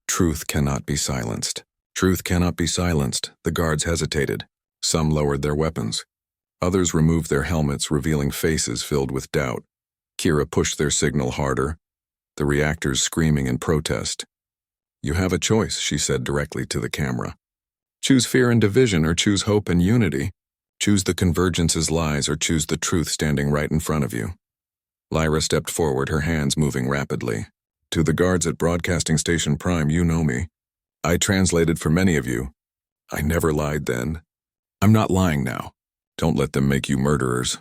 Truth cannot be silenced. Truth cannot be silenced. The guards hesitated. Some lowered their weapons. Others removed their helmets, revealing faces filled with doubt. Kira pushed their signal harder, the reactors screaming in protest. You have a choice, she said directly to the camera. Choose fear and division, or choose hope and unity. Choose the convergence's lies, or choose the truth standing right in front of you. Lyra stepped forward, her hands moving rapidly. To the guards at Broadcasting Station Prime, you know me. I translated for many of you. I never lied then. I'm not lying now. Don't let them make you murderers.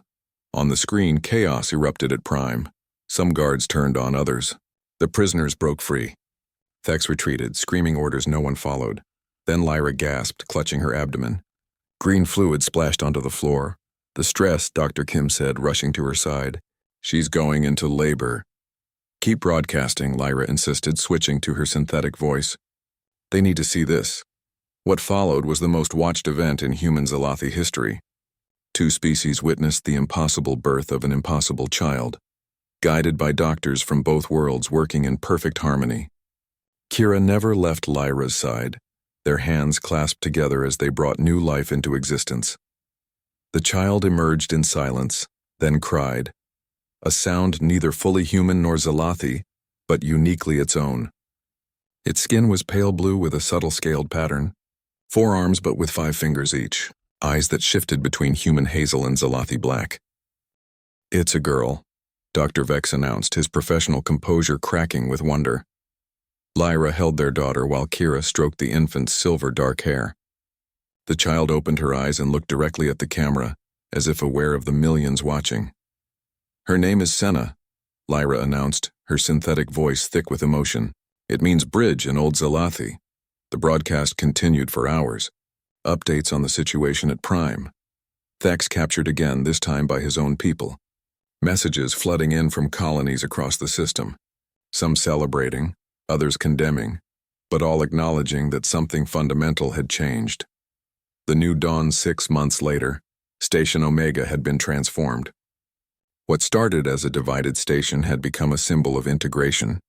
On the screen, chaos erupted at Prime. Some guards turned on others. The prisoners broke free. Thex retreated, screaming orders no one followed. Then Lyra gasped, clutching her abdomen. Green fluid splashed onto the floor. The stress, Dr. Kim said, rushing to her side. She's going into labor. Keep broadcasting, Lyra insisted, switching to her synthetic voice. They need to see this. What followed was the most watched event in human Zalathi history. 2 species witnessed the impossible birth of an impossible child, guided by doctors from both worlds working in perfect harmony. Kira never left Lyra's side, their hands clasped together as they brought new life into existence. The child emerged in silence, then cried, a sound neither fully human nor Zalathi, but uniquely its own. Its skin was pale blue with a subtle scaled pattern, 4 arms but with 5 fingers each, eyes that shifted between human hazel and Zalathi black. It's a girl, Dr. Vex announced, his professional composure cracking with wonder. Lyra held their daughter while Kira stroked the infant's silver dark hair. The child opened her eyes and looked directly at the camera, as if aware of the millions watching. Her name is Senna, Lyra announced, her synthetic voice thick with emotion. It means bridge in Old Zalathi. The broadcast continued for hours. Updates on the situation at Prime. Thex captured again, this time by his own people. Messages flooding in from colonies across the system. Some celebrating, others condemning, but all acknowledging that something fundamental had changed. The new dawn 6 months later, Station Omega had been transformed. What started as a divided station had become a symbol of integration.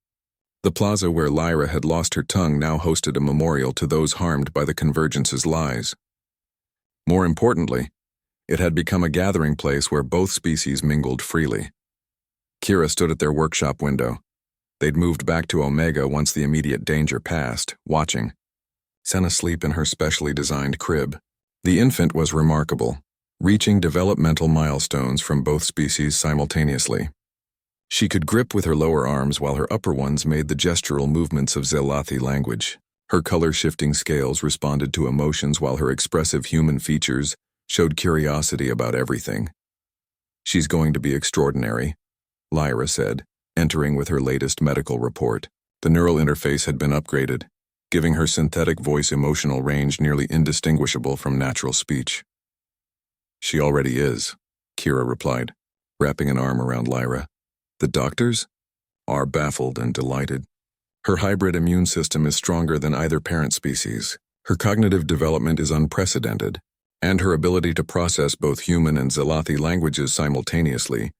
The plaza where Lyra had lost her tongue now hosted a memorial to those harmed by the Convergence's lies. More importantly, it had become a gathering place where both species mingled freely. Kira stood at their workshop window. They'd moved back to Omega once the immediate danger passed, watching. Senna asleep in her specially designed crib. The infant was remarkable, reaching developmental milestones from both species simultaneously. She could grip with her lower arms while her upper ones made the gestural movements of Zelathi language. Her color-shifting scales responded to emotions while her expressive human features showed curiosity about everything. "She's going to be extraordinary," Lyra said, entering with her latest medical report. The neural interface had been upgraded, giving her synthetic voice emotional range nearly indistinguishable from natural speech. "She already is," Kira replied, wrapping an arm around Lyra. "The doctors are baffled and delighted. Her hybrid immune system is stronger than either parent species. Her cognitive development is unprecedented, and her ability to process both human and Zelathi languages simultaneously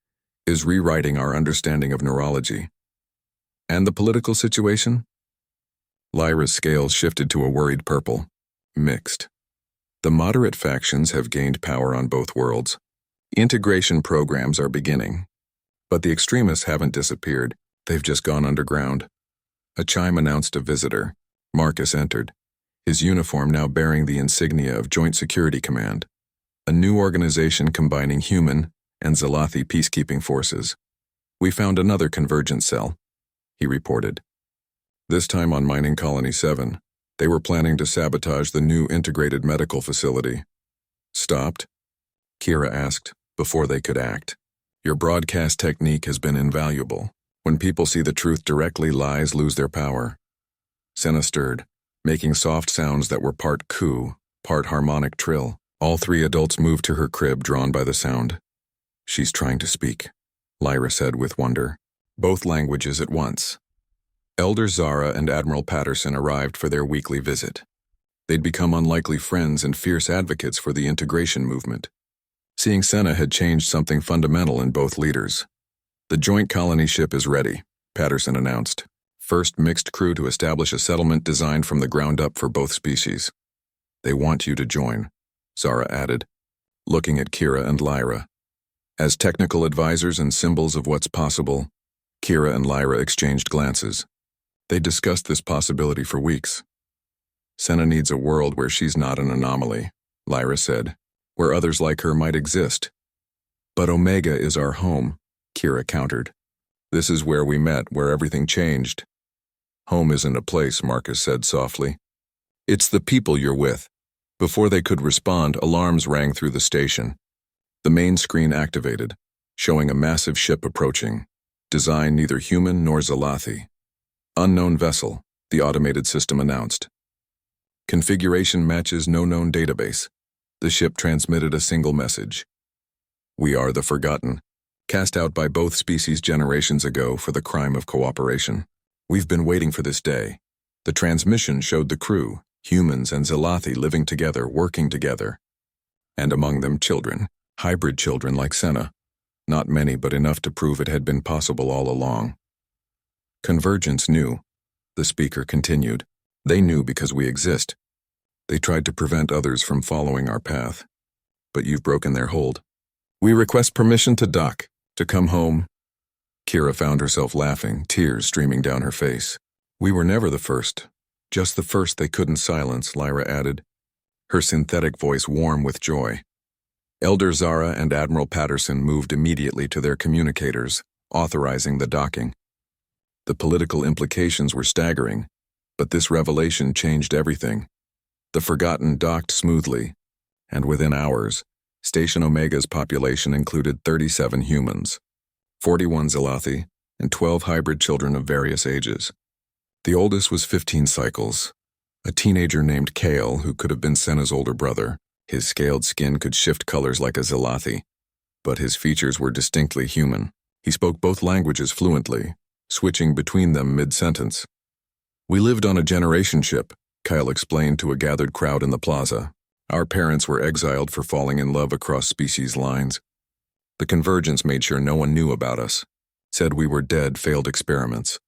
is rewriting our understanding of neurology." "And the political situation?" Lyra's scales shifted to a worried purple. "Mixed. The moderate factions have gained power on both worlds. Integration programs are beginning. But the extremists haven't disappeared, they've just gone underground." A chime announced a visitor. Marcus entered, his uniform now bearing the insignia of Joint Security Command, a new organization combining human and Zelathi peacekeeping forces. "We found another convergent cell," he reported. "This time on Mining Colony 7. They were planning to sabotage the new integrated medical facility." "Stopped?" Kira asked, before they could act. "Your broadcast technique has been invaluable. When people see the truth directly, lies lose their power." Senna stirred, making soft sounds that were part coo, part harmonic trill. All three adults moved to her crib, drawn by the sound. "She's trying to speak," Lyra said with wonder. "Both languages at once." Elder Zara and Admiral Patterson arrived for their weekly visit. They'd become unlikely friends and fierce advocates for the integration movement. Seeing Senna had changed something fundamental in both leaders. "The joint colony ship is ready," Patterson announced. "First mixed crew to establish a settlement designed from the ground up for both species. They want you to join," Zara added, looking at Kira and Lyra. As technical advisors and symbols of what's possible, Kira and Lyra exchanged glances. They discussed this possibility for weeks. "Senna needs a world where she's not an anomaly," Lyra said, "where others like her might exist." "But Omega is our home," Kira countered. "This is where we met, where everything changed." "Home isn't a place," Marcus said softly. "It's the people you're with." Before they could respond, alarms rang through the station. The main screen activated, showing a massive ship approaching, design neither human nor Zelathi. "Unknown vessel," the automated system announced. "Configuration matches no known database." The ship transmitted a single message. "We are the Forgotten, cast out by both species generations ago for the crime of cooperation. We've been waiting for this day." The transmission showed the crew, humans and Zelathi living together, working together. And among them children, hybrid children like Senna. Not many, but enough to prove it had been possible all along. "Convergence knew," the speaker continued. "They knew because we exist. They tried to prevent others from following our path. But you've broken their hold. We request permission to dock, to come home." Kira found herself laughing, tears streaming down her face. "We were never the first. Just the first they couldn't silence," Lyra added, her synthetic voice warm with joy. Elder Zara and Admiral Patterson moved immediately to their communicators, authorizing the docking. The political implications were staggering, but this revelation changed everything. The Forgotten docked smoothly, and within hours, Station Omega's population included 37 humans, 41 Zelathi, and 12 hybrid children of various ages. The oldest was 15 cycles, a teenager named Kale who could have been Senna's older brother. His scaled skin could shift colors like a Zelathi, but his features were distinctly human. He spoke both languages fluently, switching between them mid-sentence. "We lived on a generation ship," Kyle explained to a gathered crowd in the plaza. Our parents were exiled for falling in love across species lines. The Convergence made sure no one knew about us, said we were dead, failed experiments.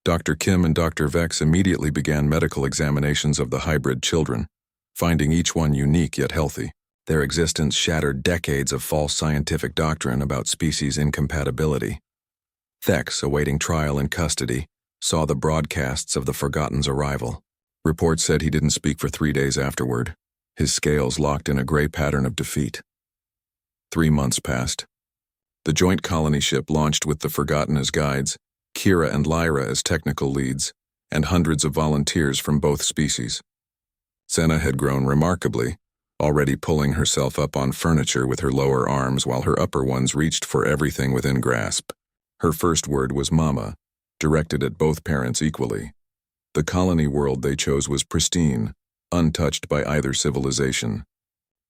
Dr. Kim and Dr. Vex immediately began medical examinations of the hybrid children, finding each one unique yet healthy. Their existence shattered decades of false scientific doctrine about species incompatibility. Vex, awaiting trial in custody, saw the broadcasts of the Forgotten's arrival. Reports said he didn't speak for 3 days afterward, his scales locked in a gray pattern of defeat. 3 months passed. The joint colony ship launched with the Forgotten as guides, Kira and Lyra as technical leads, and hundreds of volunteers from both species. Senna had grown remarkably, already pulling herself up on furniture with her lower arms while her upper ones reached for everything within grasp. Her first word was Mama, directed at both parents equally. The colony world they chose was pristine, untouched by either civilization.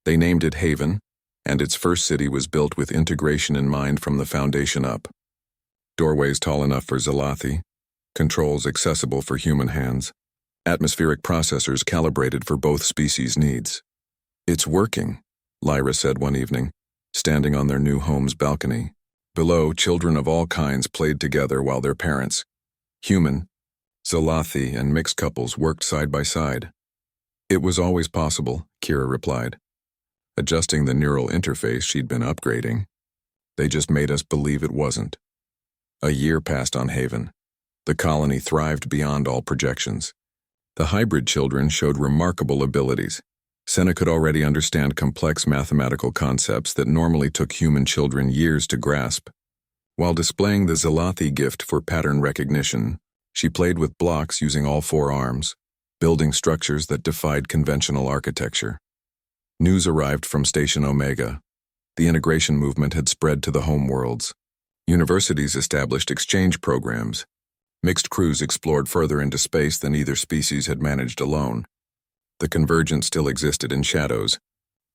They named it Haven, and its first city was built with integration in mind from the foundation up. Doorways tall enough for Zalathi, controls accessible for human hands, atmospheric processors calibrated for both species' needs. "It's working," Lyra said one evening, standing on their new home's balcony. Below, children of all kinds played together while their parents, human, Zalathi, and mixed couples worked side by side. "It was always possible," Kira replied, adjusting the neural interface she'd been upgrading. "They just made us believe it wasn't." A year passed on Haven. The colony thrived beyond all projections. The hybrid children showed remarkable abilities. Senna could already understand complex mathematical concepts that normally took human children years to grasp. While displaying the Zalathi gift for pattern recognition, she played with blocks using all 4 arms, building structures that defied conventional architecture. News arrived from Station Omega. The integration movement had spread to the home worlds. Universities established exchange programs. Mixed crews explored further into space than either species had managed alone. The Convergence still existed in shadows,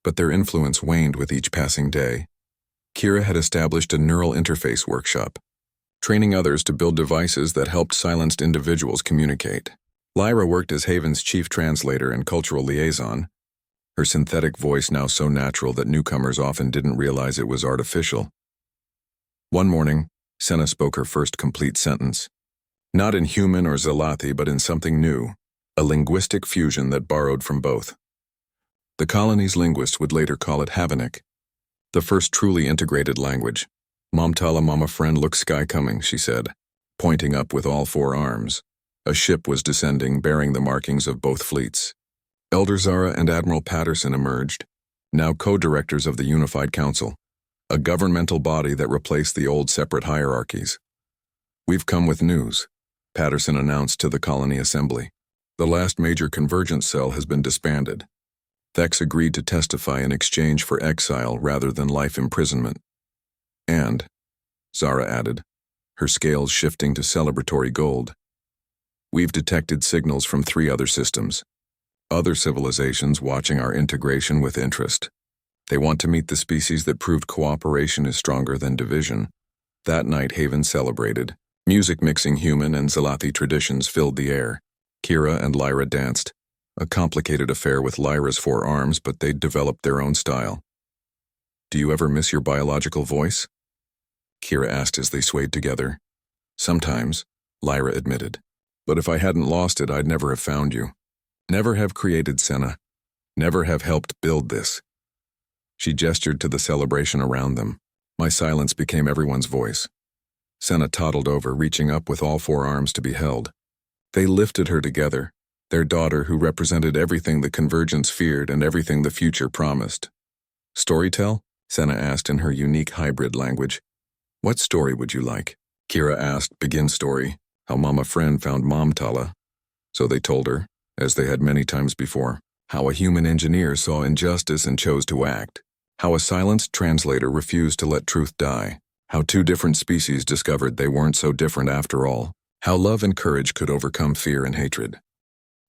but their influence waned with each passing day. Kira had established a neural interface workshop, training others to build devices that helped silenced individuals communicate. Lyra worked as Haven's chief translator and cultural liaison, her synthetic voice now so natural that newcomers often didn't realize it was artificial. One morning, Senna spoke her first complete sentence. Not in human or Zalathi, but in something new, a linguistic fusion that borrowed from both. The colony's linguists would later call it Havanic, the first truly integrated language. "Momtala mama friend look sky coming," she said, pointing up with all 4 arms. A ship was descending, bearing the markings of both fleets. Elder Zara and Admiral Patterson emerged, now co-directors of the Unified Council, a governmental body that replaced the old separate hierarchies. "We've come with news," Patterson announced to the colony assembly. "The last major convergence cell has been disbanded." Vex agreed to testify in exchange for exile rather than life imprisonment. "And," Zara added, her scales shifting to celebratory gold, "we've detected signals from 3 other systems. Other civilizations watching our integration with interest. They want to meet the species that proved cooperation is stronger than division." That night Haven celebrated. Music mixing human and Zalathi traditions filled the air. Kira and Lyra danced, a complicated affair with Lyra's 4 arms, but they'd developed their own style. "Do you ever miss your biological voice?" Kira asked as they swayed together. "Sometimes," Lyra admitted. "But if I hadn't lost it, I'd never have found you. Never have created Senna. Never have helped build this." She gestured to the celebration around them. My silence became everyone's voice. Senna toddled over, reaching up with all 4 arms to be held. They lifted her together, their daughter who represented everything the Convergence feared and everything the future promised. "Storytell?" Senna asked in her unique hybrid language. "What story would you like?" Kira asked. "Begin story, how Mama Friend found Mom Tala." So they told her, as they had many times before, how a human engineer saw injustice and chose to act, how a silenced translator refused to let truth die, how 2 different species discovered they weren't so different after all, how love and courage could overcome fear and hatred.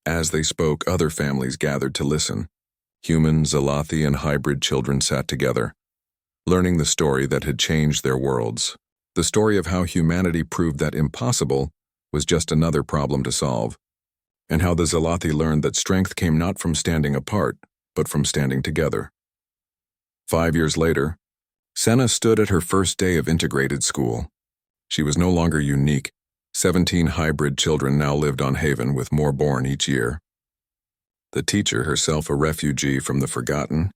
As they spoke, other families gathered to listen. Human, Zalathi, and hybrid children sat together, learning the story that had changed their worlds. The story of how humanity proved that impossible was just another problem to solve, and how the Zalathi learned that strength came not from standing apart, but from standing together. 5 years later, Senna stood at her first day of integrated school. She was no longer unique. 17 hybrid children now lived on Haven, with more born each year. The teacher, herself a refugee from the forgotten,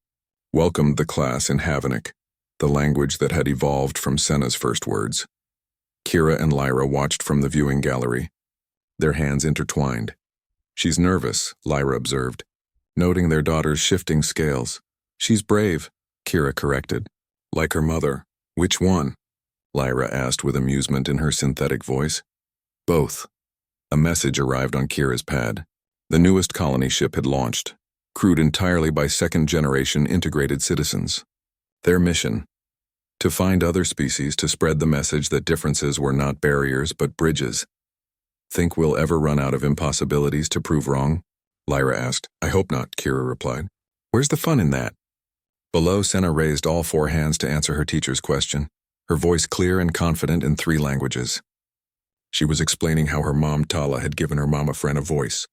welcomed the class in Havonic, the language that had evolved from Senna's first words. Kira and Lyra watched from the viewing gallery, their hands intertwined. "She's nervous," Lyra observed, noting their daughter's shifting scales. "She's brave," Kira corrected. "Like her mother." "Which one?" Lyra asked with amusement in her synthetic voice. "Both." A message arrived on Kira's pad. The newest colony ship had launched, crewed entirely by second-generation integrated citizens. Their mission: to find other species to spread the message that differences were not barriers but bridges. "Think we'll ever run out of impossibilities to prove wrong?" Lyra asked. "I hope not," Kira replied. "Where's the fun in that?" Below, Senna raised all 4 hands to answer her teacher's question, her voice clear and confident in 3 languages. She was explaining how her mom Tala had given her mama Fren a voice,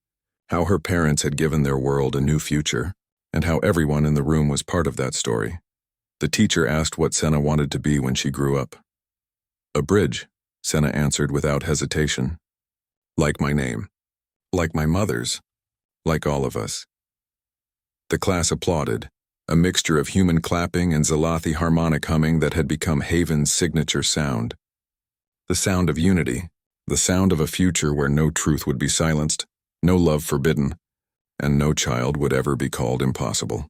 how her parents had given their world a new future, and how everyone in the room was part of that story. The teacher asked what Senna wanted to be when she grew up. "A bridge," Senna answered without hesitation. "Like my name. Like my mother's. Like all of us." The class applauded, a mixture of human clapping and Zalathi harmonic humming that had become Haven's signature sound. The sound of unity, the sound of a future where no truth would be silenced, no love forbidden, and no child would ever be called impossible.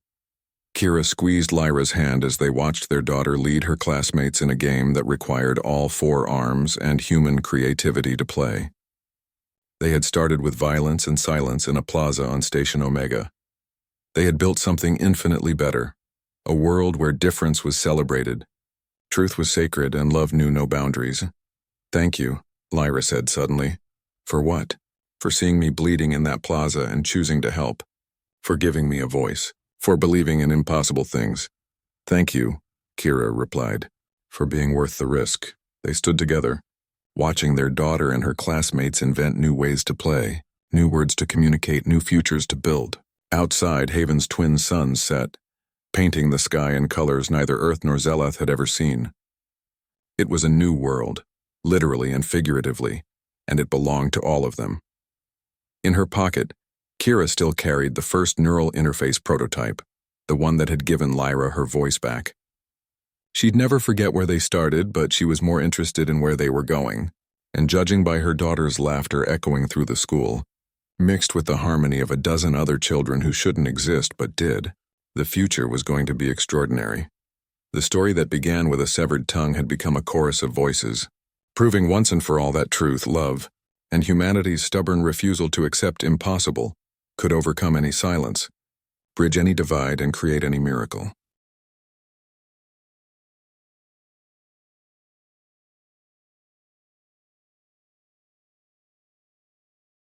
Kira squeezed Lyra's hand as they watched their daughter lead her classmates in a game that required all 4 arms and human creativity to play. They had started with violence and silence in a plaza on Station Omega. They had built something infinitely better, a world where difference was celebrated, truth was sacred, and love knew no boundaries. "Thank you," Lyra said suddenly. "For what?" "For seeing me bleeding in that plaza and choosing to help. For giving me a voice. For believing in impossible things." "Thank you," Kira replied. "For being worth the risk." They stood together, watching their daughter and her classmates invent new ways to play, new words to communicate, new futures to build. Outside, Haven's twin suns set, painting the sky in colors neither Earth nor Zeleth had ever seen. It was a new world, literally and figuratively, and it belonged to all of them. In her pocket, Kira still carried the first neural interface prototype, the one that had given Lyra her voice back. She'd never forget where they started, but she was more interested in where they were going, and judging by her daughter's laughter echoing through the school, mixed with the harmony of a dozen other children who shouldn't exist but did, the future was going to be extraordinary. The story that began with a severed tongue had become a chorus of voices, proving once and for all that truth, love, and humanity's stubborn refusal to accept impossible could overcome any silence, bridge any divide, and create any miracle.